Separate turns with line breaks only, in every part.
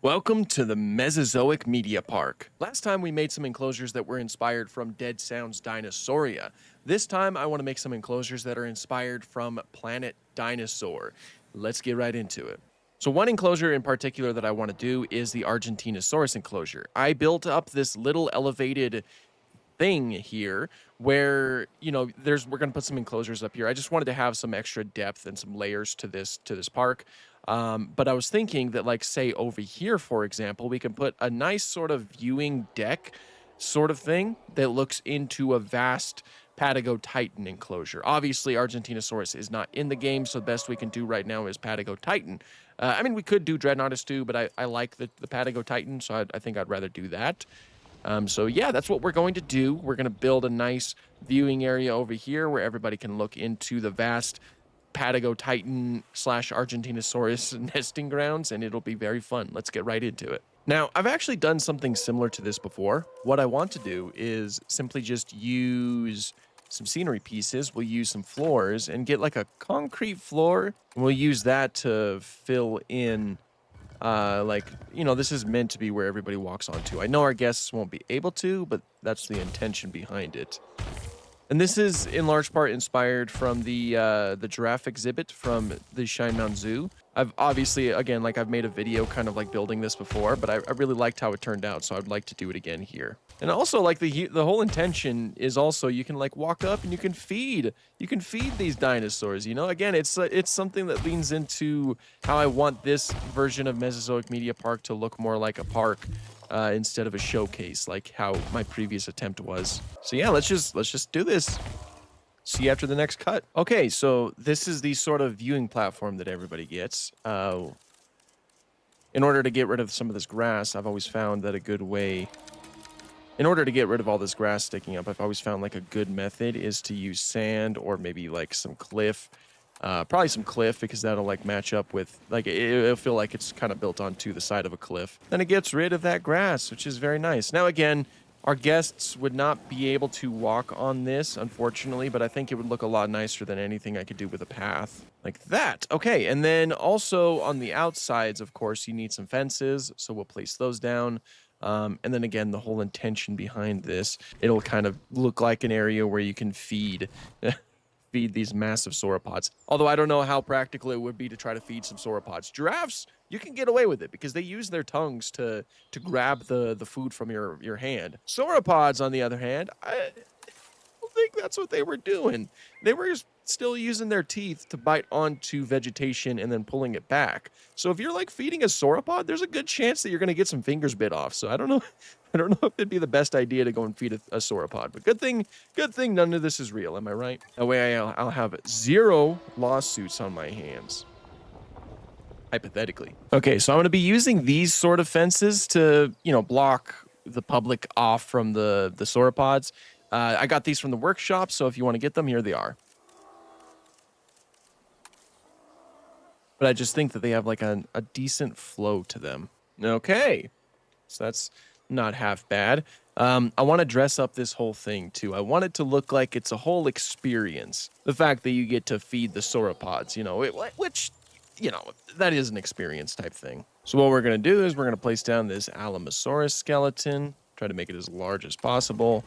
Welcome to the Mesozoic Media Park. Last time we made some enclosures that were inspired from Dead Sound's Dinosauria. This time I want to make some enclosures that are inspired from Planet Dinosaur. Let's get right into it. So one enclosure in particular that I want to do is the Argentinosaurus enclosure. I built up this little elevated thing here where, we're going to put some enclosures up here. I just wanted to have some extra depth and some layers to this park. But I was thinking that, like, say over here, for example, we can put a nice sort of viewing deck sort of thing that looks into a vast Patago Titan enclosure. Obviously, Argentinosaurus is not in the game, so the best we can do right now is Patago Titan. We could do Dreadnoughtus too, but I like the Patago Titan, so I think I'd rather do that. So yeah, that's what we're going to do. We're going to build a nice viewing area over here where everybody can look into the vast Patago Titan / Argentinosaurus nesting grounds, and it'll be very fun. Let's get right into it. Now, I've actually done something similar to this before. What I want to do is simply just use some scenery pieces. We'll use some floors and get like a concrete floor. And we'll use that to fill in, this is meant to be where everybody walks onto. I know our guests won't be able to, but that's the intention behind it. And this is in large part inspired from the giraffe exhibit from the Shinemound Zoo. I've obviously, again, I've made a video kind of like building this before, but I really liked how it turned out, so I'd like to do it again here. And also, the whole intention is also you can walk up and you can feed these dinosaurs. Again, it's something that leans into how I want this version of Mesozoic Media Park to look more like a park. Instead of a showcase, like how my previous attempt was. So yeah, let's just do this. See you after the next cut. Okay, so this is the sort of viewing platform that everybody gets. In order to get rid of some of this grass, I've always found that a good way... In order to get rid of all this grass sticking up, I've always found a good method is to use sand or maybe some cliff. Probably some cliff because that'll match up with it'll feel like it's kind of built onto the side of a cliff. Then it gets rid of that grass, which is very nice. Now again, our guests would not be able to walk on this, unfortunately, but I think it would look a lot nicer than anything I could do with a path like that. Okay, and then also on the outsides, of course, you need some fences, so we'll place those down. And then again, the whole intention behind this, it'll kind of look like an area where you can feed these massive sauropods. Although I don't know how practical it would be to try to feed some sauropods. Giraffes, you can get away with it because they use their tongues to grab the food from your hand. Sauropods, on the other hand, I don't think that's what they were doing. They were still using their teeth to bite onto vegetation and then pulling it back. So if you're feeding a sauropod, there's a good chance that you're going to get some fingers bit off. So I don't know if it'd be the best idea to go and feed a sauropod. But good thing none of this is real. Am I right? That way I'll have 0 lawsuits on my hands. Hypothetically. Okay, so I'm going to be using these sort of fences to, block the public off from the sauropods. I got these from the workshop, so if you want to get them, here they are. But I just think that they have a decent flow to them. Okay, so that's not half bad. I want to dress up this whole thing too. I want it to look like it's a whole experience. The fact that you get to feed the sauropods, which that is an experience type thing. So what we're going to do is we're going to place down this Alamosaurus skeleton, try to make it as large as possible.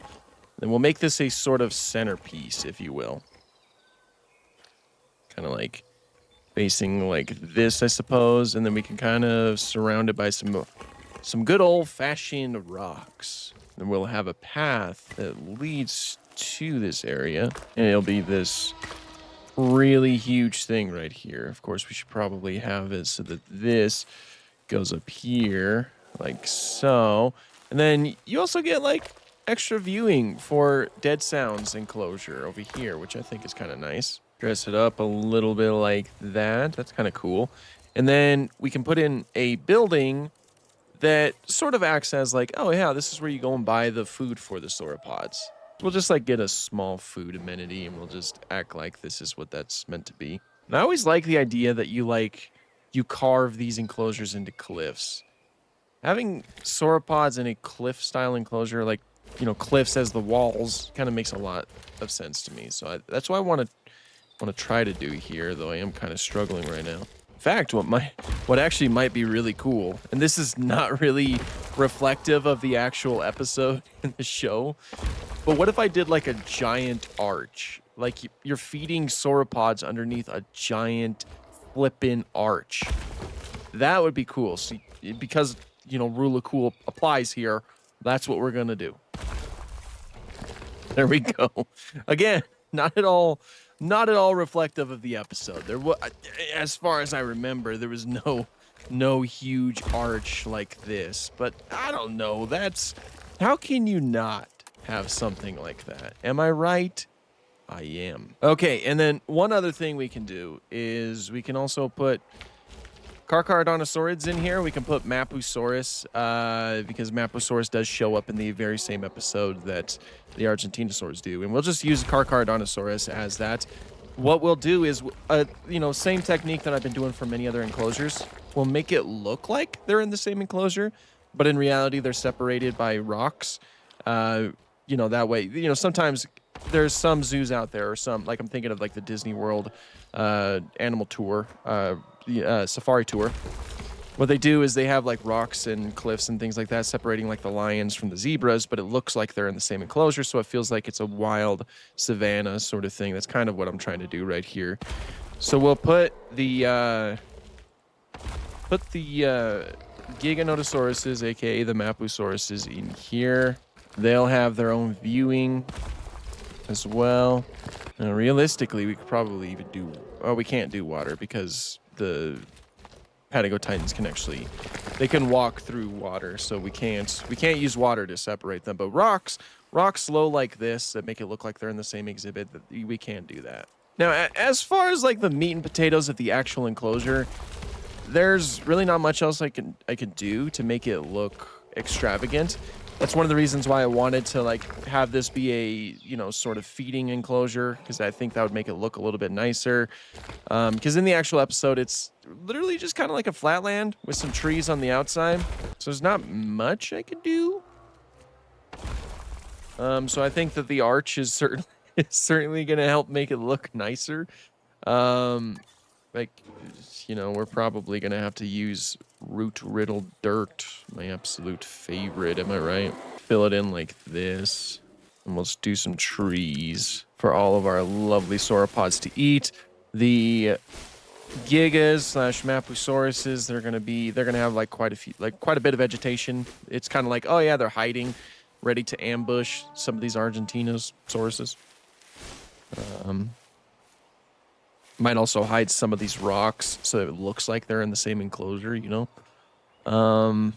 Then we'll make this a sort of centerpiece, if you will. Kind of facing this, I suppose, and then we can kind of surround it by some good old-fashioned rocks. Then we'll have a path that leads to this area, and it'll be this really huge thing right here. Of course, we should probably have it so that this goes up here, like so. And then you also get extra viewing for Dead Sound's enclosure over here, which I think is kind of nice. Dress it up a little bit like that. That's kind of cool. And then we can put in a building that sort of acts as oh yeah, this is where you go and buy the food for the sauropods. We'll just get a small food amenity and we'll just act like this is what that's meant to be. And I always like the idea that you carve these enclosures into cliffs. Having sauropods in a cliff style enclosure, cliffs as the walls, kind of makes a lot of sense to me. So that's what I want to try to do here, though I am kind of struggling right now. fact, what actually might be really cool, and this is not really reflective of the actual episode in the show, but what if I did like a giant arch? Like you're feeding sauropods underneath a giant flippin' arch. That would be cool. So, because, you know, rule of cool applies here, that's what we're going to do. There we go. Again, not at all reflective of the episode. There was, as far as I remember, there was no huge arch like this. But I don't know. How can you not have something like that? Am I right? I am. Okay, and then one other thing we can do is we can also put Carcharodontosaurids in here. We can put Mapusaurus, because Mapusaurus does show up in the very same episode that the Argentinosaurs do. And we'll just use Carcharodontosaurus as that. What we'll do is, you know, same technique that I've been doing for many other enclosures. We'll make it look like they're in the same enclosure, but in reality, they're separated by rocks. You know, that way, you know, sometimes there's some zoos out there, or some, like I'm thinking of like the Disney World animal tour, safari tour. What they do is they have like rocks and cliffs and things like that separating like the lions from the zebras, but it looks like they're in the same enclosure, so it feels like it's a wild savanna sort of thing. That's kind of what I'm trying to do right here. So we'll put the Giganotosauruses, aka the Mapusauruses, in here. They'll have their own viewing as well. Now, realistically, we could probably even do... Oh, we can't do water because the Patagotitans can actually... They can walk through water, so we can't use water to separate them. But rocks low like this that make it look like they're in the same exhibit, we can do that. Now, as far as like the meat and potatoes of the actual enclosure, there's really not much else I can do to make it look extravagant. That's one of the reasons why I wanted to like have this be a, you know, sort of feeding enclosure, because I think that would make it look a little bit nicer. Because in the actual episode, it's literally just kind of like a flatland with some trees on the outside. So there's not much I could do. So I think that the arch is certainly going to help make it look nicer. Like, you know, we're probably going to have to use root-riddled dirt, my absolute favorite, am I right? Fill it in like this, and we'll just do some trees for all of our lovely sauropods to eat. The Gigas / Mapusauruses, they're gonna have like quite a bit of vegetation. It's kind of like, oh yeah, they're hiding, ready to ambush some of these Argentinosauruses. Might also hide some of these rocks so it looks like they're in the same enclosure, you know? And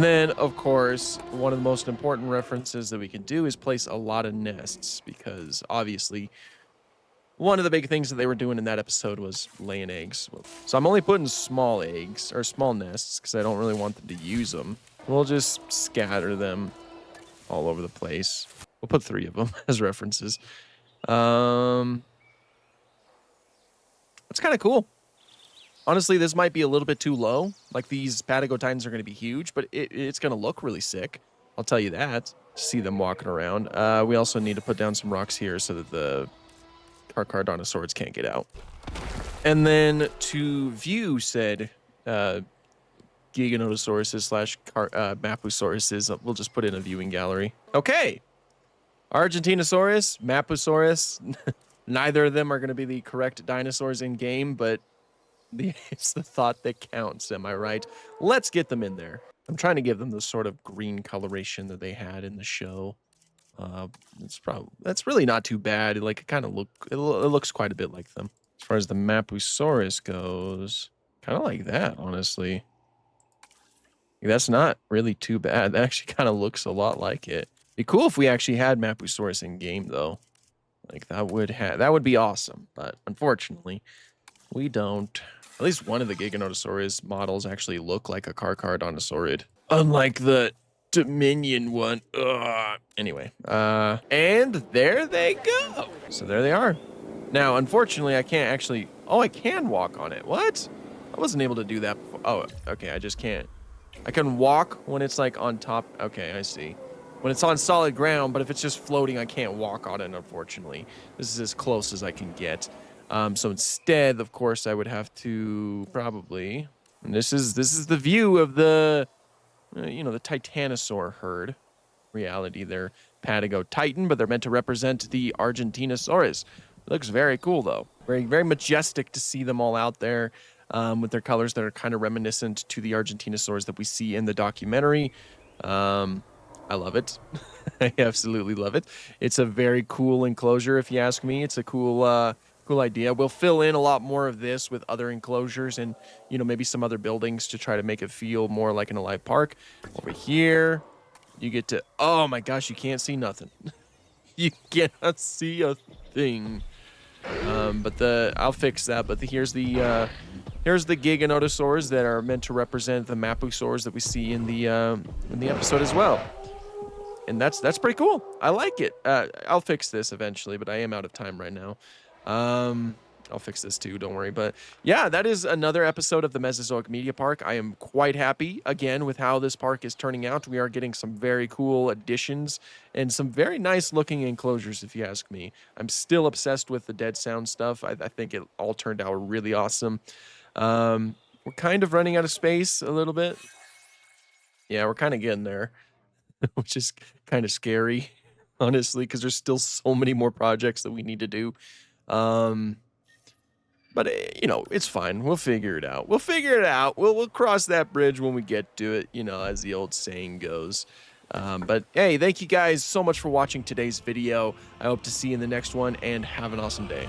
then, of course, one of the most important references that we can do is place a lot of nests, because obviously one of the big things that they were doing in that episode was laying eggs. So I'm only putting small eggs, or small nests, because I don't really want them to use them. We'll just scatter them all over the place. We'll put 3 of them as references. That's kind of cool. Honestly, this might be a little bit too low. Like, these Patagotitans are going to be huge, but it's going to look really sick. I'll tell you that. See them walking around. We also need to put down some rocks here so that the Carcharodontosaurids can't get out. And then to view said Giganotosauruses / Mapusauruses, we'll just put in a viewing gallery. Okay. Argentinosaurus, Mapusaurus, neither of them are going to be the correct dinosaurs in game, but it's the thought that counts, am I right? Let's get them in there. I'm trying to give them the sort of green coloration that they had in the show. That's really not too bad. Like, it looks quite a bit like them. As far as the Mapusaurus goes, kind of like that, honestly. That's not really too bad. That actually kind of looks a lot like it. Be cool if we actually had Mapusaurus in game, though. Like, that would be awesome. But unfortunately, we don't. At least one of the Giganotosaurus models actually look like a Carcharodontosaurid, unlike the Dominion one. Ugh. Anyway, and there they go. So there they are. Now, unfortunately, I can't actually. Oh, I can walk on it. What? I wasn't able to do that before. Oh, okay. I just can't. I can walk when it's like on top. Okay, I see. When it's on solid ground, but if it's just floating, I can't walk on it, unfortunately. This is as close as I can get. So instead, of course, I would have to probably, and this is the view of the, the Titanosaur herd. Reality, they're Patago Titan, but they're meant to represent the Argentinosaurus. It looks very cool, though. Very, very majestic to see them all out there with their colors that are kind of reminiscent to the Argentinosaurs that we see in the documentary. I love it. I absolutely love it. It's a very cool enclosure, if you ask me. It's a cool idea. We'll fill in a lot more of this with other enclosures and, maybe some other buildings to try to make it feel more like an alive park. Over here, you get to, oh my gosh, you can't see nothing. You cannot see a thing. But I'll fix that. But here's the Giganotosaurs that are meant to represent the Mapusaurs that we see in the episode as well. And that's pretty cool. I like it. I'll fix this eventually, but I am out of time right now. I'll fix this too, don't worry. But yeah, that is another episode of the Mesozoic Media Park. I am quite happy, again, with how this park is turning out. We are getting some very cool additions and some very nice looking enclosures, if you ask me. I'm still obsessed with the dead sound stuff. I think it all turned out really awesome. We're kind of running out of space a little bit. Yeah, we're kind of getting there, which is kind of scary, honestly, because there's still so many more projects that we need to do. But it's fine. We'll figure it out. We'll cross that bridge when we get to it, as the old saying goes. But hey, thank you guys so much for watching today's video. I hope to see you in the next one, and have an awesome day.